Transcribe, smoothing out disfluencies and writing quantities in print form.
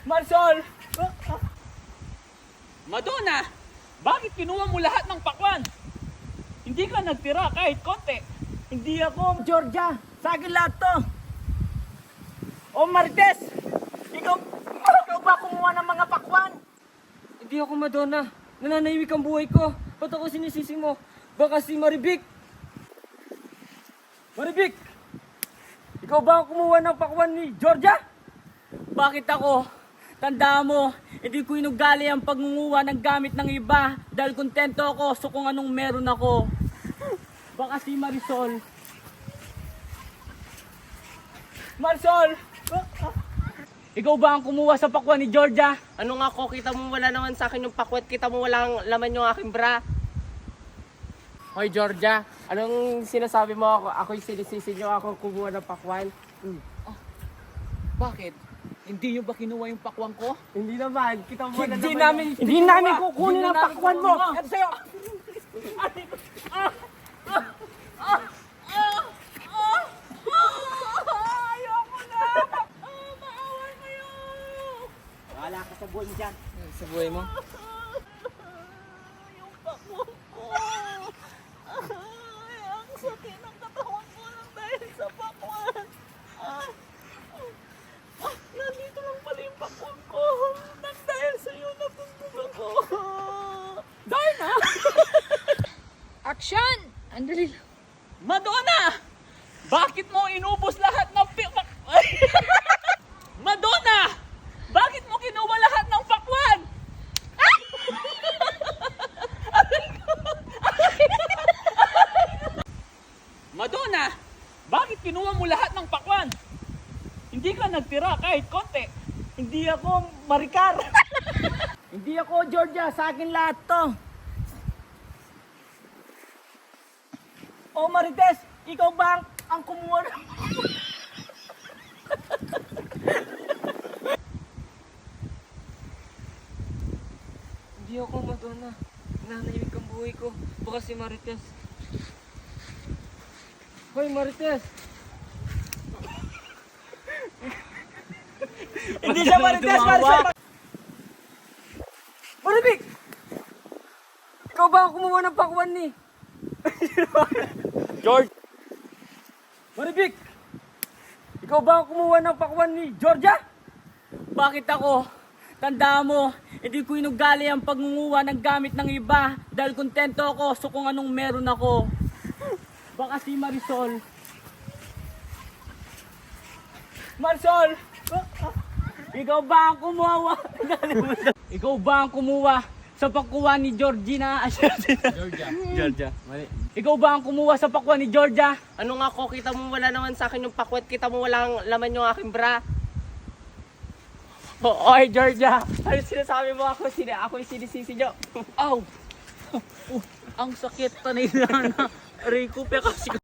Marisol! Madonna! Bakit kinuha mo lahat ng pakwan? Hindi ka nagtira kahit konti. Hindi ako, Georgia. Sa akin lahat to. O Marites, ikaw ba kumuha ng mga pakwan? Hindi ako Madonna. Nananahimik ang buhay ko. Ba't ako sinisisi mo? Baka si Maribik. Maribik! Ikaw ba ang kumuha ng pakwan ni Georgia? Bakit ako? Tandaan mo, hindi ko inugali ang pagngunguha ng gamit ng iba dahil kontento ako sa kung anong meron ako. Baka si Marisol. Marisol! Ikaw ba ang kumuha sa pakwan ni Georgia? Ano nga ko, kita mo wala naman sa akin yung pakwet, kita mo walang laman yung aking bra. Hoy Georgia, anong sinasabi mo ako? Ako'y sinisisi nyo ako kumuha ng pakwan? Bakit? Hindi nyo ba kinuha yung pakwan ko? Hindi naman, kita mo wala Hindi naman namin kukunin ang pakwan mo. At sa'yo! Wala ka sa buhay dyan. Sa buhay mo? Ang sakit ng katawan ko lang dahil sa pakwan. Nandito lang pala yung pakwan ko. Nang dahil sa'yo nabugbog ako. Dahil na! Action! Andali lang. Madonna! Bakit mo inubos lahat ng Madonna! Bakit mo kinuha lahat ng pakwan? Madonna! Bakit kinuha mo lahat ng pakwan? Hindi ka nagtira kahit konti. Hindi ako Maricar. Hindi ako Georgia. Sa akin lahat to. O Marites, ikaw ba ang kumuha ng... Hindi ako Madonna. Nananahimik ang buhay ko. Baka si Marites. Hoy Marites! Hindi siya Marites, Marisol. Maribik! Ikaw ba ang kumuha ng pakwan ni? George! Maribik! Ikaw ba ang kumuha ng pakwan ni Georgia? Bakit ako? Tandaan mo, hindi ko inugali ang pagngunguha ng gamit ng iba dahil kontento ako sa kung anong meron ako. Baka si Marisol. Marisol! Ikaw ba ang kumuha? Ikaw ba ang kumuha sa pakwan ni Georgina? Georgia. Mali. Ikaw ba ang kumuha sa pakwan ni Georgia? Ano nga ko, kita mo wala naman sa akin yung pakwet, kita mo walang laman yung aking bra. Oy, Georgia! Ano sinasabi mo ako? Ako yung sinisisi nyo. Aw! Ang sakit, tanay na. Aray ko, kasi